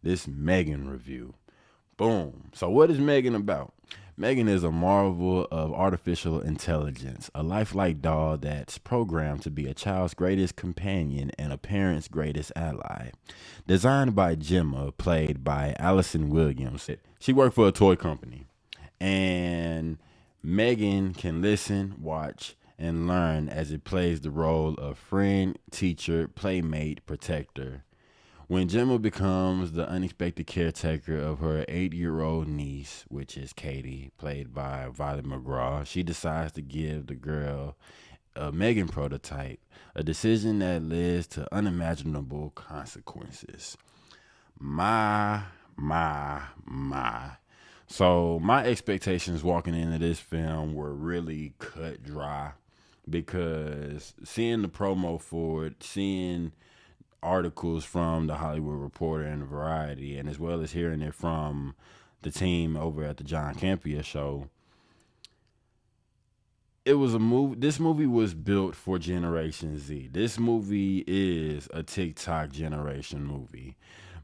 this M3GAN review. Boom. So what is M3GAN about? M3GAN is a marvel of artificial intelligence, a lifelike doll that's programmed to be a child's greatest companion and a parent's greatest ally. Designed by Gemma, played by Allison Williams. She worked for a toy company. And M3GAN can listen, watch, and learn as it plays the role of friend, teacher, playmate, protector. When Gemma becomes the unexpected caretaker of her 8-year-old niece, which is Katie, played by Violet McGraw, she decides to give the girl a M3GAN prototype, a decision that leads to unimaginable consequences. My. So my expectations walking into this film were really cut dry because seeing the promo for it, seeing articles from the Hollywood Reporter and Variety, and as well as hearing it from the team over at the John Campea show, it was a movie. This movie was built for Generation Z. This movie is a TikTok generation movie.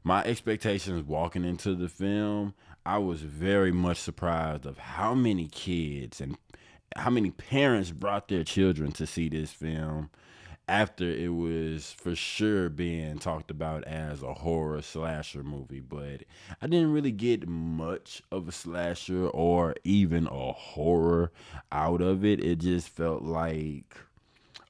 My expectations walking into the film, I was very much surprised of how many kids and how many parents brought their children to see this film after it was for sure being talked about as a horror slasher movie. But I didn't really get much of a slasher or even a horror out of it. It just felt like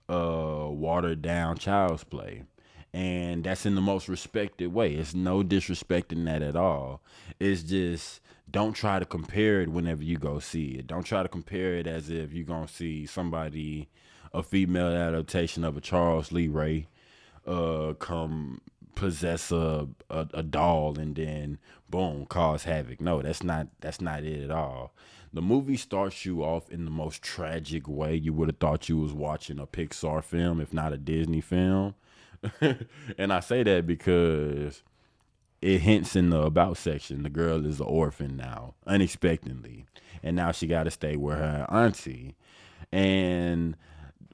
watered down child's play. And that's in the most respected way. It's no disrespecting that at all. It's just don't try to compare it whenever you go see it. Don't try to compare it as if you're going to see somebody, a female adaptation of a Charles Lee Ray, come possess a doll and then boom, cause havoc. No, that's not it at all. The movie starts you off in the most tragic way. You would have thought you was watching a Pixar film, if not a Disney film. And I say that because it hints in the about section. The girl is an orphan now, unexpectedly. And now she got to stay with her auntie. And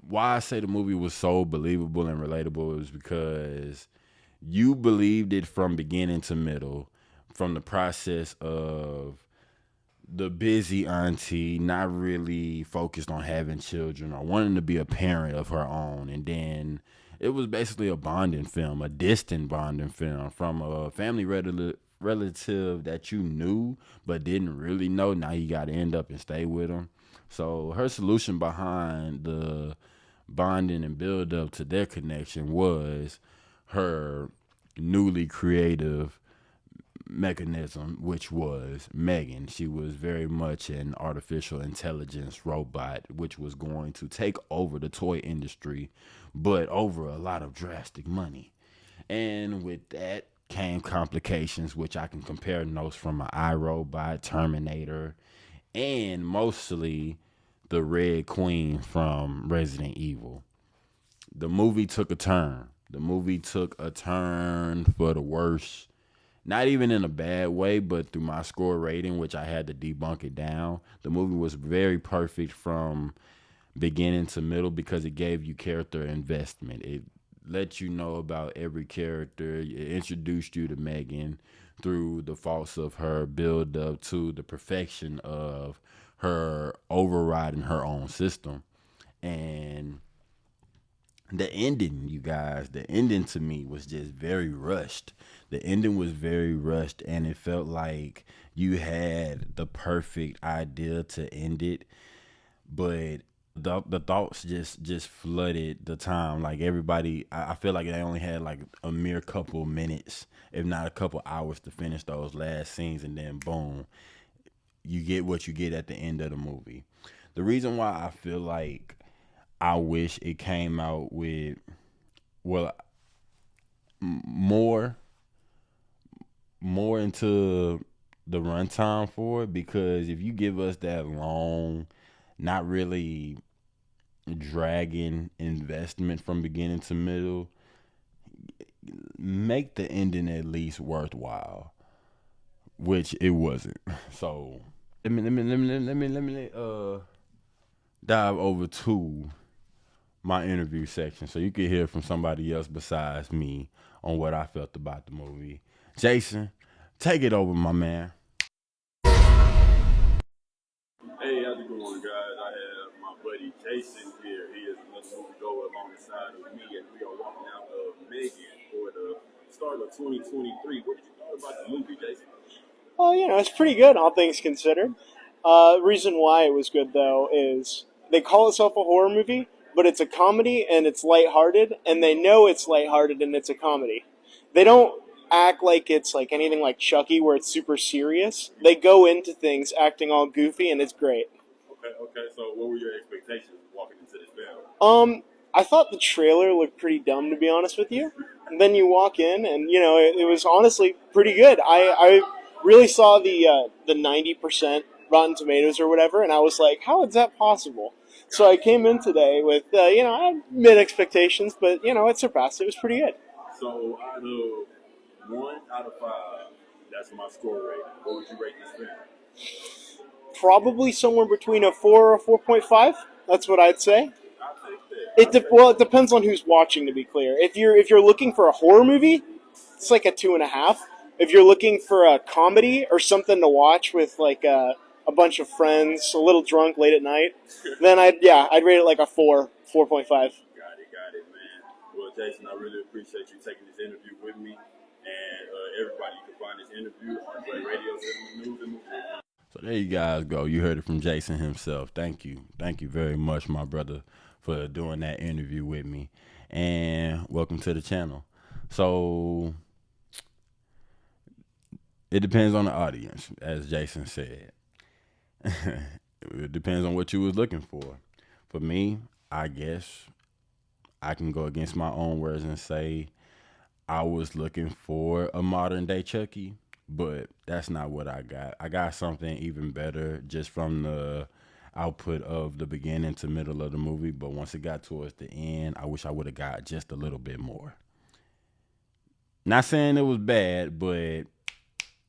why I say the movie was so believable and relatable is because you believed it from beginning to middle, from the process of the busy auntie not really focused on having children or wanting to be a parent of her own. And then it was basically a bonding film, a distant bonding film from a family relative that you knew but didn't really know. Now you got to end up and stay with them. So her solution behind the bonding and build up to their connection was her newly creative mechanism, which was M3GAN. She was very much an artificial intelligence robot, which was going to take over the toy industry, but over a lot of drastic money. And with that came complications, which I can compare notes from an iRobot, Terminator, and mostly the Red Queen from Resident Evil. The movie took a turn. The movie took a turn for the worse. Not even in a bad way, but through my score rating, which I had to debunk it down. The movie was very perfect from beginning to middle because it gave you character investment. It let you know about every character. It introduced you to M3GAN through the faults of her build up to the perfection of her overriding her own system. And the ending, you guys, the ending to me was just very rushed. The ending was very rushed, and it felt like you had the perfect idea to end it, but the thoughts just flooded the time. Like everybody, I feel like they only had like a mere couple minutes, if not a couple hours, to finish those last scenes, and then boom, you get what you get at the end of the movie. The reason why I feel like I wish it came out with, well, more into the runtime for it, because if you give us that long, not really dragging investment from beginning to middle, make the ending at least worthwhile, which it wasn't. So let me dive over to my interview section so you can hear from somebody else besides me on what I felt about the movie. Jason, Take it over, my man. Hey, how's it going, guys? I have my buddy Jason here. He is another moviegoer alongside of me, and we are walking out of M3GAN for the start of 2023. What did you thought about the movie, Jason? Well, it's pretty good, all things considered. Reason why it was good though is they call itself a horror movie, but it's a comedy and it's lighthearted, and they know it's lighthearted and it's a comedy. They don't act like it's like anything like Chucky, where it's super serious. They go into things acting all goofy, and it's great. Okay. So, what were your expectations walking into this film? I thought the trailer looked pretty dumb, to be honest with you. And then you walk in, and it was honestly pretty good. I really saw the 90% Rotten Tomatoes or whatever, and I was like, how is that possible? So I came in today with I had mid expectations, but it surpassed. It was pretty good. So, out of 1 out of 5, that's my score rating. What would you rate this film? Probably somewhere between a 4 or a 4.5. That's what I'd say. I'll take that. Well, it depends on who's watching. To be clear, if you're looking for a horror movie, it's like a 2.5. If you're looking for a comedy or something to watch with like a bunch of friends, a little drunk late at night, then I'd rate it like a 4.5. Got it, man. Well, Jason, I really appreciate you taking this interview with me. And everybody, you can find this interview on DraeRadio, Cinema News, and Movie. So there you guys go. You heard it from Jason himself. Thank you. Thank you very much, my brother, for doing that interview with me. And welcome to the channel. So it depends on the audience, as Jason said. It depends on what you was looking for. For me, I guess I can go against my own words and say I was looking for a modern day Chucky, but that's not what I got. I got something even better just from the output of the beginning to middle of the movie, but once it got towards the end, I wish I would have got just a little bit more. Not saying it was bad, but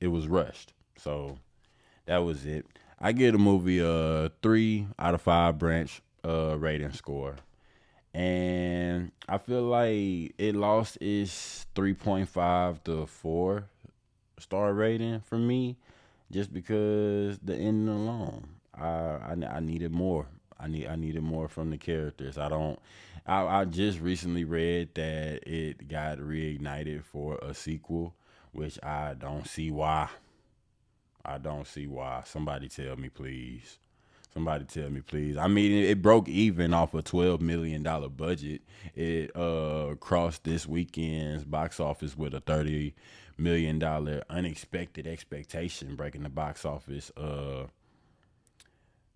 it was rushed. So that was it. I give the movie a 3 out of 5 branch rating score. And I feel like it lost its 3.5 to 4 star rating for me just because the ending alone. I needed more. I needed more from the characters. I just recently read that it got reignited for a sequel, which I don't see why. I don't see why. Somebody tell me, please. Somebody tell me, please. I mean, it broke even off a $12 million budget. It crossed this weekend's box office with a $30 million unexpected expectation, breaking the box office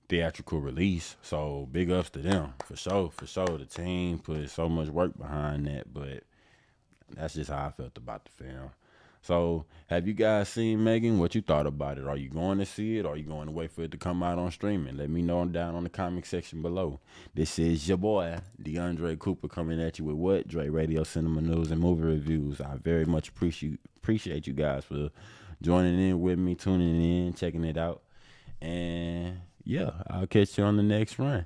theatrical release. So big ups to them for sure. For sure, the team put so much work behind that, but that's just how I felt about the film. So, have you guys seen M3GAN? What you thought about it? Are you going to see it? Or are you going to wait for it to come out on streaming? Let me know down on the comment section below. This is your boy, DeAndre Cooper, coming at you with what? DraeRadio, Cinema News, and Movie Reviews. I very much appreciate you guys for joining in with me, tuning in, checking it out. And yeah, I'll catch you on the next run.